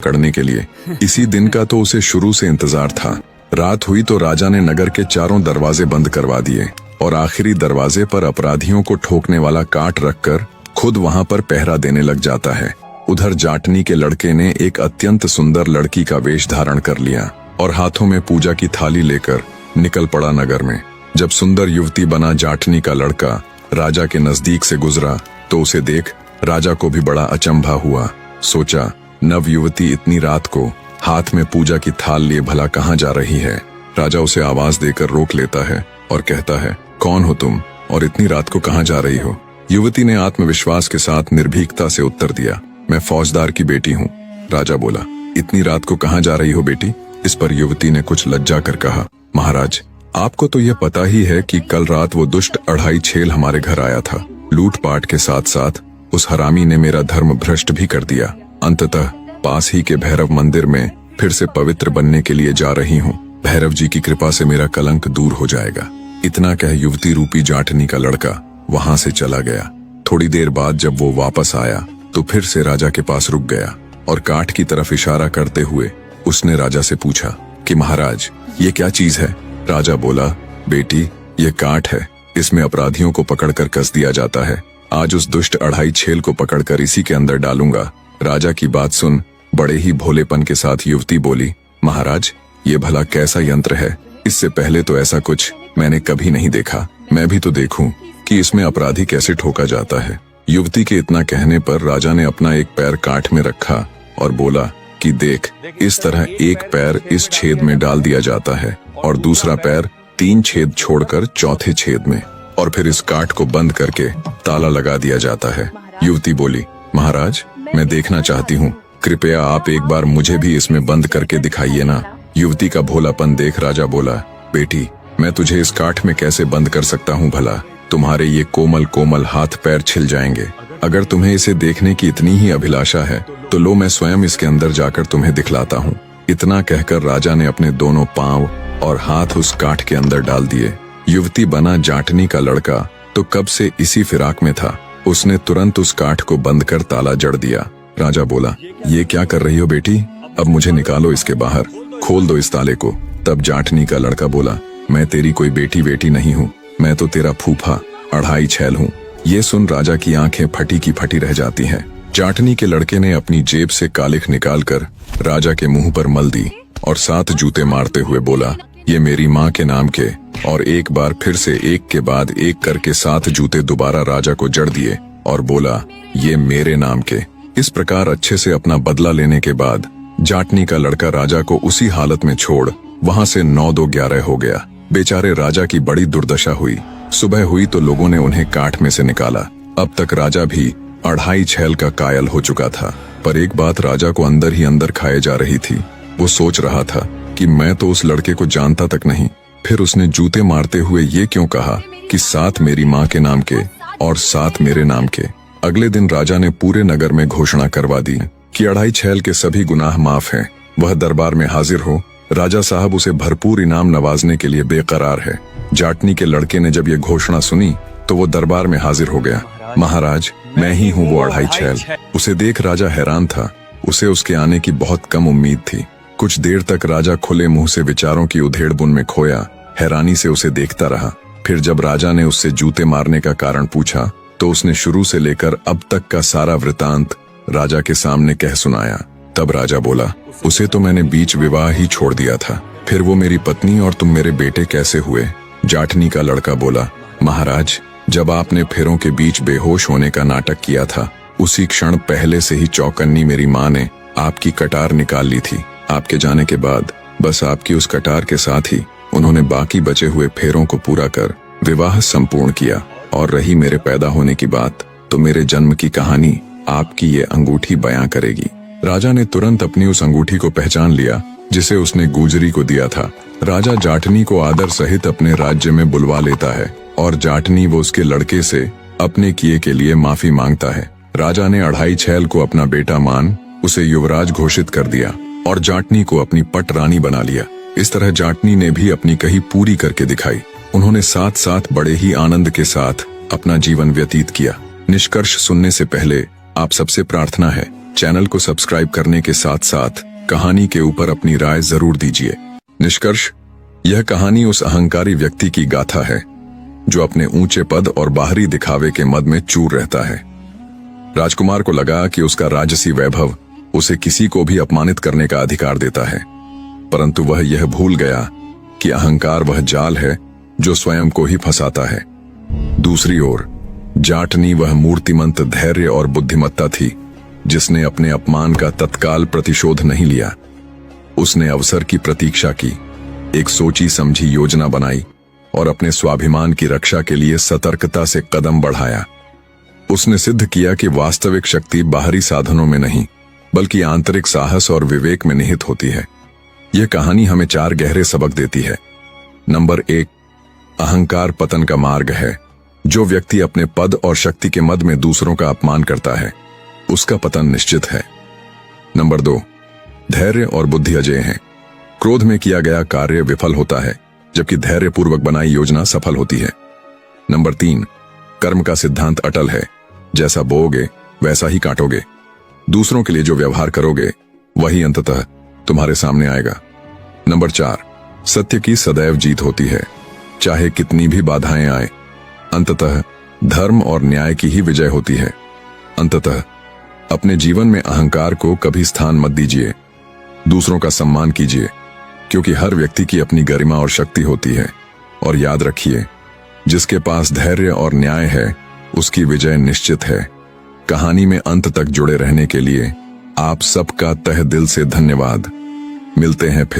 पकड़ने के लिए। इसी दिन का तो उसे शुरू से इंतजार था। रात हुई तो राजा ने नगर के चारों दरवाजे बंद करवा दिए और आखिरी दरवाजे पर अपराधियों को ठोकने वाला काट रखकर खुद वहां पर पहरा देने लग जाता है। उधर जाटनी के लड़के ने एक अत्यंत सुंदर लड़की का वेश धारण कर लिया और हाथों में पूजा की थाली लेकर निकल पड़ा नगर में। जब सुंदर युवती बना जाटनी का लड़का राजा के नजदीक से गुजरा तो उसे देख राजा को भी बड़ा अचंभा हुआ। सोचा, नव युवती इतनी रात को हाथ में पूजा की थाल लिए भला कहाँ जा रही है। राजा उसे आवाज देकर रोक लेता है और कहता है, कौन हो तुम और इतनी रात को कहाँ जा रही हो? युवती ने आत्मविश्वास के साथ निर्भीकता से उत्तर दिया, मैं फौजदार की बेटी हूँ। राजा बोला, इतनी रात को कहाँ जा रही हो बेटी? इस पर युवती ने कुछ लज्जा कर कहा, महाराज आपको तो यह पता ही है कि कल रात वो दुष्ट अढ़ाई छेल हमारे घर आया था। लूटपाट के साथ साथ उस हरामी ने मेरा धर्म भ्रष्ट भी कर दिया। अंततः पास ही के भैरव मंदिर में फिर से पवित्र बनने के लिए जा रही हूँ। भैरव जी की कृपा से मेरा कलंक दूर हो जाएगा। इतना कह युवती रूपी जाटनी का लड़का वहां से चला गया। थोड़ी देर बाद जब वो वापस आया तो फिर से राजा के पास रुक गया और काठ की तरफ इशारा करते हुए उसने राजा से पूछा कि महाराज ये क्या चीज है? राजा बोला, बेटी ये काठ है, इसमें अपराधियों को पकड़कर कस दिया जाता है। आज उस दुष्ट अढ़ाई छेल को पकड़कर इसी के अंदर डालूंगा। राजा की बात सुन बड़े ही भोलेपन के साथ युवती बोली, महाराज ये भला कैसा यंत्र है? इससे पहले तो ऐसा कुछ मैंने कभी नहीं देखा। मैं भी तो देखूं कि इसमें अपराधी कैसे ठोका जाता है। युवती के इतना कहने पर राजा ने अपना एक पैर काठ में रखा और बोला कि देख, इस तरह एक पैर इस छेद में डाल दिया जाता है और दूसरा पैर 3 छेद छोड़कर चौथे छेद में, और फिर इस काठ को बंद करके ताला लगा दिया जाता है। युवती बोली, महाराज मैं देखना चाहती हूँ, कृपया आप एक बार मुझे भी इसमें बंद करके दिखाइए ना। युवती का भोलापन देख राजा बोला, बेटी मैं तुझे इस काठ में कैसे बंद कर सकता हूँ भला? तुम्हारे ये कोमल कोमल हाथ पैर छिल जाएंगे। अगर तुम्हें इसे देखने की इतनी ही अभिलाषा है तो लो मैं स्वयं इसके अंदर जाकर तुम्हें दिखलाता हूँ। इतना कहकर राजा ने अपने दोनों पांव और हाथ उस काठ के अंदर डाल दिए। युवती बना जाटनी का लड़का तो कब से इसी फिराक में था। उसने तुरंत उस काठ को बंद कर ताला जड़ दिया। राजा बोला, ये क्या कर रही हो बेटी? अब मुझे निकालो इसके बाहर, खोल दो इस ताले को। तब जाटनी का लड़का बोला, मैं तेरी कोई बेटी नहीं हूँ, मैं तो तेरा फूफा अढ़ाई छेल हूँ। ये सुन राजा की आंखें फटी की फटी रह जाती हैं। जाटनी के लड़के ने अपनी जेब से कालिख निकालकर राजा के मुंह पर मल दी और 7 जूते मारते हुए बोला, ये मेरी माँ के नाम के। और एक बार फिर से एक के बाद एक करके 7 जूते दोबारा राजा को जड़ दिए और बोला, ये मेरे नाम के। इस प्रकार अच्छे से अपना बदला लेने के बाद जाटनी का लड़का राजा को उसी हालत में छोड़ वहां से 9-2-11 हो गया। बेचारे राजा की बड़ी दुर्दशा हुई। सुबह हुई तो लोगों ने उन्हें काठ में से निकाला। अब तक राजा भी अढ़ाई छेल का कायल हो चुका था, पर एक बात राजा को अंदर ही अंदर खाए जा रही थी। वो सोच रहा था कि मैं तो उस लड़के को जानता तक नहीं, फिर उसने जूते मारते हुए ये क्यों कहा कि 7 मेरी माँ के नाम के और 7 मेरे नाम के। अगले दिन राजा ने पूरे नगर में घोषणा करवा दी कि अढ़ाई छेल के सभी गुनाह माफ हैं। वह दरबार में हाजिर हो। राजा साहब उसे भरपूर इनाम नवाजने के लिए बेकरार है। जाटनी के लड़के ने जब ये घोषणा सुनी तो वो दरबार में हाजिर हो गया। महाराज मैं ही हूँ वो अढ़ाई छेल। उसे देख राजा हैरान था। उसे उसके आने की बहुत कम उम्मीद थी। कुछ देर तक राजा खुले मुंह से विचारों की उधेड़-बुन में खोया हैरानी से उसे देखता रहा। फिर जब राजा ने उससे जूते मारने का कारण पूछा तो उसने शुरू से लेकर अब तक का सारा वृतांत राजा के सामने कह सुनाया। तब राजा बोला, उसे तो मैंने बीच विवाह ही छोड़ दिया था, फिर वो मेरी पत्नी और तुम मेरे बेटे कैसे हुए? जाटनी का लड़का बोला, महाराज जब आपने फेरों के बीच बेहोश होने का नाटक किया था उसी क्षण पहले से ही चौकन्नी मेरी माँ ने आपकी कटार निकाल ली थी। आपके जाने के बाद बस आपकी उस कटार के साथ ही उन्होंने बाकी बचे हुए फेरों को पूरा कर विवाह संपूर्ण किया। और रही मेरे पैदा होने की बात तो मेरे जन्म की कहानी आपकी ये अंगूठी बयां करेगी। राजा ने तुरंत अपनी उस अंगूठी को पहचान लिया जिसे उसने गुजरी को दिया था। राजा जाटनी को आदर सहित अपने राज्य में बुलवा लेता है और जाटनी वो उसके लड़के से अपने किए के लिए माफी मांगता है। राजा ने अढ़ाई छेल को अपना बेटा मान उसे युवराज घोषित कर दिया और जाटनी को अपनी पट रानी बना लिया। इस तरह जाटनी ने भी अपनी कही पूरी करके दिखाई। उन्होंने साथ साथ बड़े ही आनंद के साथ अपना जीवन व्यतीत किया। निष्कर्ष सुनने से पहले आप सबसे प्रार्थना है, चैनल को सब्सक्राइब करने के साथ साथ कहानी के ऊपर अपनी राय जरूर दीजिए। निष्कर्ष, यह कहानी उस अहंकारी व्यक्ति की गाथा है जो अपने ऊंचे पद और बाहरी दिखावे के मद में चूर रहता है। राजकुमार को लगा कि उसका राजसी वैभव उसे किसी को भी अपमानित करने का अधिकार देता है, परंतु वह यह भूल गया कि अहंकार वह जाल है जो स्वयं को ही फंसाता है। दूसरी ओर जाटनी वह मूर्तिमंत धैर्य और बुद्धिमत्ता थी जिसने अपने अपमान का तत्काल प्रतिशोध नहीं लिया। उसने अवसर की प्रतीक्षा की, एक सोची समझी योजना बनाई और अपने स्वाभिमान की रक्षा के लिए सतर्कता से कदम बढ़ाया। उसने सिद्ध किया कि वास्तविक शक्ति बाहरी साधनों में नहीं बल्कि आंतरिक साहस और विवेक में निहित होती है। यह कहानी हमें 4 गहरे सबक देती है। नंबर 1, अहंकार पतन का मार्ग है। जो व्यक्ति अपने पद और शक्ति के मद में दूसरों का अपमान करता है उसका पतन निश्चित है। नंबर 2, धैर्य और बुद्धि अजेय हैं। क्रोध में किया गया कार्य विफल होता है जबकि धैर्यपूर्वक बनाई योजना सफल होती है। नंबर 3, कर्म का सिद्धांत अटल है। जैसा बोओगे वैसा ही काटोगे। दूसरों के लिए जो व्यवहार करोगे वही अंततः तुम्हारे सामने आएगा। नंबर 4, सत्य की सदैव जीत होती है। चाहे कितनी भी बाधाएं आए, अंततः धर्म और न्याय की ही विजय होती है। अंततः अपने जीवन में अहंकार को कभी स्थान मत दीजिए। दूसरों का सम्मान कीजिए, क्योंकि हर व्यक्ति की अपनी गरिमा और शक्ति होती है। और याद रखिए, जिसके पास धैर्य और न्याय है उसकी विजय निश्चित है। कहानी में अंत तक जुड़े रहने के लिए आप सबका तहे दिल से धन्यवाद। मिलते हैं फिर।